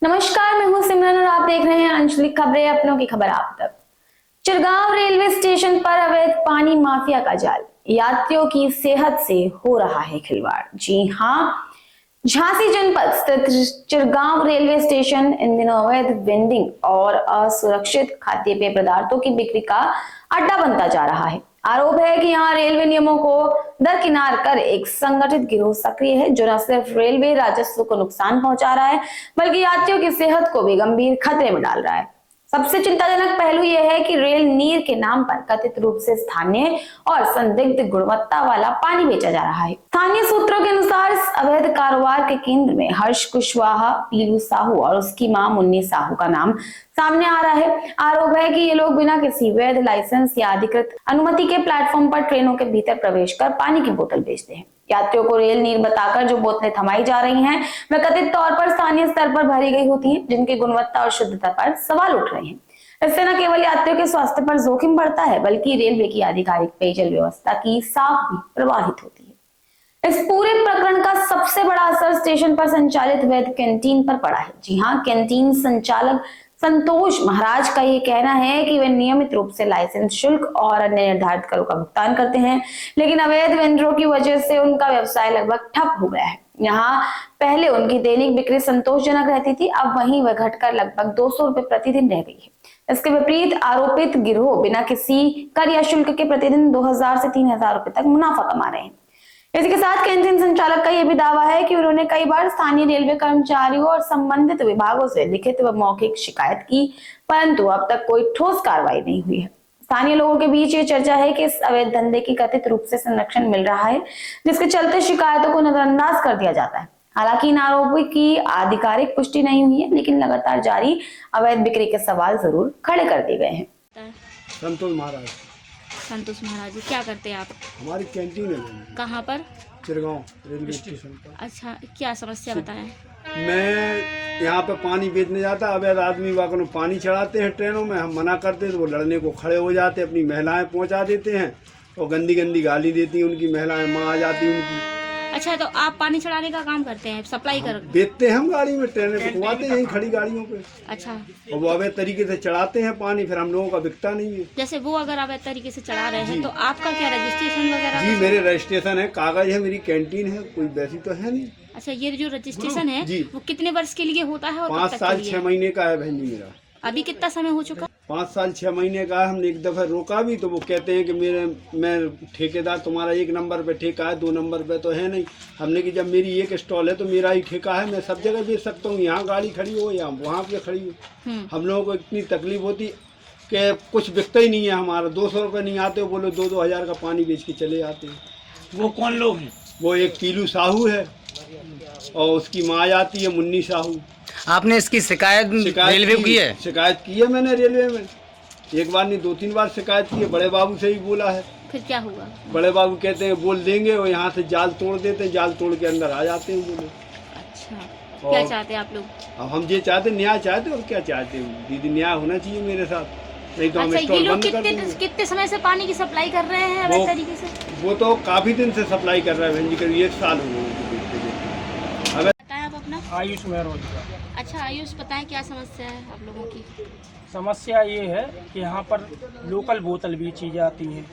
नमस्कार, मैं हूं सिमरन और आप देख रहे हैं आंचलिक खबरें, अपनों की खबर आप तक। चिरगांव रेलवे स्टेशन पर अवैध पानी माफिया का जाल, यात्रियों की सेहत से हो रहा है खिलवाड़। जी हां, झांसी जनपद स्थित चिरगांव रेलवे स्टेशन इन दिनों अवैध वेंडिंग और असुरक्षित खाद्य पेय पदार्थों की बिक्री का अड्डा बनता जा रहा है। आरोप है कि यहाँ रेलवे नियमों को दरकिनार कर एक संगठित गिरोह सक्रिय है, जो न सिर्फ रेलवे राजस्व को नुकसान पहुंचा रहा है, बल्कि यात्रियों की सेहत को भी गंभीर खतरे में डाल रहा है। सबसे चिंताजनक पहलू यह है कि रेल नीर के नाम पर कथित रूप से स्थानीय और संदिग्ध गुणवत्ता वाला पानी बेचा जा रहा है। स्थानीय सूत्रों के अनुसार इस अवैध कारोबार के केंद्र में हर्ष कुशवाहा, पीलू साहू और उसकी मां मुन्नी साहू का नाम सामने आ रहा है। आरोप है कि ये लोग बिना किसी वैध लाइसेंस या अधिकृत अनुमति के प्लेटफॉर्म पर ट्रेनों के भीतर प्रवेश कर पानी की बोतल बेचते हैं। यात्रियों को रेल नीर बताकर जो बोतलें थमाई जा रही हैं, वह कथित तौर पर स्थानीय स्तर पर भरी गई होती हैं, जिनकी गुणवत्ता और शुद्धता पर सवाल उठ रहे हैं। इससे न केवल यात्रियों के स्वास्थ्य पर जोखिम बढ़ता है, बल्कि रेलवे की आधिकारिक पेयजल व्यवस्था की साख भी प्रभावित होती है। इस पूरे प्रकरण का सबसे बड़ा असर स्टेशन पर संचालित वैध कैंटीन पर पड़ा है। जी हाँ, कैंटीन संचालक संतोष महाराज का ये कहना है कि वे नियमित रूप से लाइसेंस शुल्क और अन्य निर्धारित करों का भुगतान करते हैं, लेकिन अवैध वेंडरों की वजह से उनका व्यवसाय लगभग ठप हो गया है। यहाँ पहले उनकी दैनिक बिक्री संतोषजनक रहती थी, अब वहीं वह घटकर लगभग 200 रुपए प्रतिदिन रह गई है। इसके विपरीत आरोपित गिरोह बिना किसी कर या शुल्क के प्रतिदिन 2000 से 3000 रुपए तक मुनाफा कमा रहे हैं। इसी के साथ कैंटीन संचालक का यह भी दावा है कि उन्होंने कई बार स्थानीय रेलवे कर्मचारियों और संबंधित विभागों से लिखित व मौखिक शिकायत की, परंतु अब तक कोई ठोस कार्रवाई नहीं हुई है। स्थानीय लोगों के बीच ये चर्चा है कि इस अवैध धंधे की कथित रूप से संरक्षण मिल रहा है, जिसके चलते शिकायतों को नजरअंदाज कर दिया जाता है। हालांकि इन आरोपों की आधिकारिक पुष्टि नहीं हुई है, लेकिन लगातार जारी अवैध बिक्री के सवाल जरूर खड़े कर दिए गए हैं। संतोष महाराज। संतोष महाराज जी, क्या करते हैं आप? हमारी कैंटीन है। कहाँ पर? चिरगांव रेलवे स्टेशन पर। अच्छा, क्या समस्या बताएं? मैं यहाँ पे पानी बेचने जाता, अवैध आदमी वाकई पानी चढ़ाते हैं ट्रेनों में। हम मना करते हैं तो वो लड़ने को खड़े हो जाते, अपनी महिलाएं पहुँचा देते हैं और गंदी गंदी गाली देती हैं। उनकी महिलाएं माँ आ जाती उनकी। अच्छा, तो आप पानी चढ़ाने का काम करते हैं, सप्लाई कर? बेचते हैं हम गाड़ी में, ट्रेनें रुकवाते हैं खड़ी गाड़ियों पे। अच्छा, और वो अवैध तरीके से चढ़ाते हैं पानी, फिर हम लोगों का बिकता नहीं है। जैसे वो अगर अवैध तरीके से चढ़ा रहे हैं तो आपका क्या रजिस्ट्रेशन वगैरह? जी, मेरे रजिस्ट्रेशन है, कागज है, मेरी कैंटीन है, कोई वैसी तो है नहीं। अच्छा, ये जो रजिस्ट्रेशन है वो कितने वर्ष के लिए होता है और 5 साल 6 महीने का है बहन जी मेरा। अभी कितना समय हो चुका? 5 साल 6 महीने का है। हमने एक दफ़ा रोका भी तो वो कहते हैं कि मैं ठेकेदार, तुम्हारा 1 नंबर पे ठेका है, 2 नंबर पे तो है नहीं। हमने कि जब मेरी एक स्टॉल है तो मेरा ही ठेका है, मैं सब जगह बेच सकता हूँ, यहाँ गाड़ी खड़ी हो या वहाँ पे खड़ी हो। हम लोगों को इतनी तकलीफ होती कि कुछ बिकता ही नहीं है हमारा। 200 रुपये नहीं आते, बोलो 2-2 हज़ार का पानी बेच के चले आते हैं। वो कौन लोग हैं? वो एक पीलू साहू है और उसकी माँ आती है मुन्नी साहू। आपने इसकी शिकायत रेलवे को की है? शिकायत की है मैंने रेलवे में, एक बार नहीं 2-3 बार शिकायत की है। बड़े बाबू से ही बोला है। फिर क्या हुआ? बड़े बाबू कहते हैं बोल देंगे और यहाँ से जाल तोड़ देते हैं, जाल तोड़ के अंदर आ जाते हैं वो लोग। अच्छा, क्या चाहते हैं आप लोग? अब हम ये चाहते, न्याय चाहते और क्या चाहते हैं दीदी, न्याय होना चाहिए मेरे साथ, नहीं तो हम स्टॉल बंद कर देंगे। कितने समय से पानी की सप्लाई कर रहे हैं अवैध तरीके से? वो तो काफी दिन से सप्लाई कर रहा है बहन जी, करीब 1 साल हो गए। बताएं आप अपना। आयुष महरोज का। अच्छा आयुष, बताएं क्या समस्या है आप लोगों की? समस्या ये है कि यहाँ पर लोकल बोतल बेची जाती है,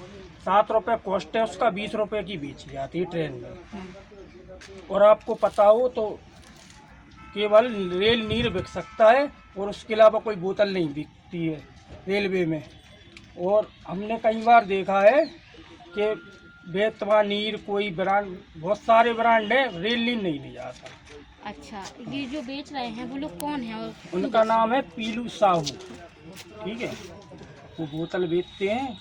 7 रुपये कॉस्ट है उसका, 20 रुपये की बेची जाती है ट्रेन में। और आपको पता हो तो केवल रेल नीर बिक सकता है और उसके अलावा कोई बोतल नहीं बिकती है रेलवे में। और हमने कई बार देखा है कि बेतवा नीर, कोई ब्रांड, बहुत सारे ब्रांड है, रेल नीर नहीं ले जाता। अच्छा, ये जो बेच रहे हैं वो लोग कौन है? और उनका नाम है पीलू साहू, ठीक है। वो बोतल बेचते हैं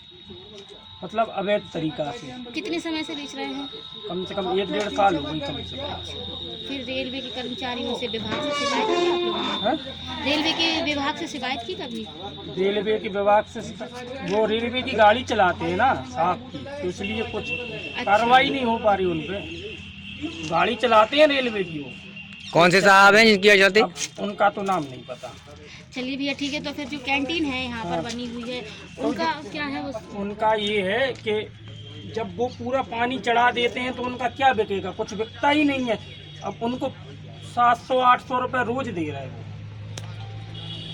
मतलब अवैध तरीका से। कितने समय से बेच रहे हैं? कम से कम 1-1.5 साल हो गई कम से कम। फिर रेलवे के कर्मचारियों से, विभाग से शिकायत की आप लोगों ने? रेलवे के विभाग से शिकायत की कभी? रेलवे के विभाग से वो रेलवे की गाड़ी चलाते हैं ना साहब की, तो इसलिए कुछ कार्रवाई नहीं हो पा रही उन पे। गाड़ी चलाते हैं रेलवे की। वो कौन से साहब हैं जिनकी वजह से? उनका तो नाम नहीं पता। चलिए भैया, ठीक है। तो फिर जो कैंटीन है यहाँ पर बनी हुई है, उनका क्या है? उनका ये है कि जब वो पूरा पानी चढ़ा देते हैं तो उनका क्या बिकेगा, कुछ बिकता ही नहीं है। अब उनको 700-800 रुपये रोज दे रहे हैं।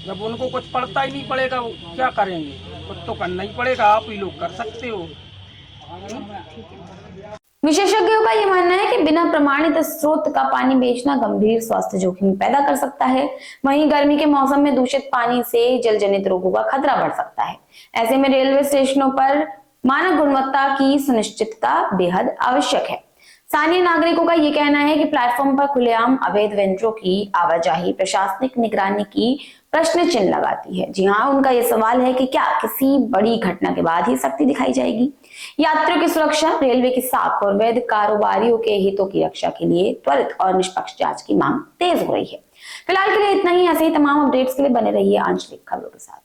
जब उनको कुछ पड़ता ही नहीं पड़ेगा वो क्या करेंगे, कुछ तो करना ही पड़ेगा, आप ही लोग कर सकते हो। विशेषज्ञों का ये मानना है कि बिना प्रमाणित स्रोत का पानी बेचना गंभीर स्वास्थ्य जोखिम पैदा कर सकता है। वहीं गर्मी के मौसम में दूषित पानी से जलजनित रोगों का खतरा बढ़ सकता है। ऐसे में रेलवे स्टेशनों पर मानक गुणवत्ता की सुनिश्चितता बेहद आवश्यक है। स्थानीय नागरिकों का ये कहना है कि प्लेटफॉर्म पर खुलेआम अवैध वेंडरों की आवाजाही प्रशासनिक निगरानी की प्रश्न चिन्ह लगाती है। जी हाँ, उनका ये सवाल है कि क्या किसी बड़ी घटना के बाद ही सख्ती दिखाई जाएगी। यात्रियों की सुरक्षा, रेलवे की साख और वैध कारोबारियों के हितों की रक्षा के लिए त्वरित और निष्पक्ष जांच की मांग तेज हो रही है। फिलहाल के लिए इतना ही। ऐसे ही तमाम अपडेट्स के लिए बने रहिए आंचलिक खबरों के साथ।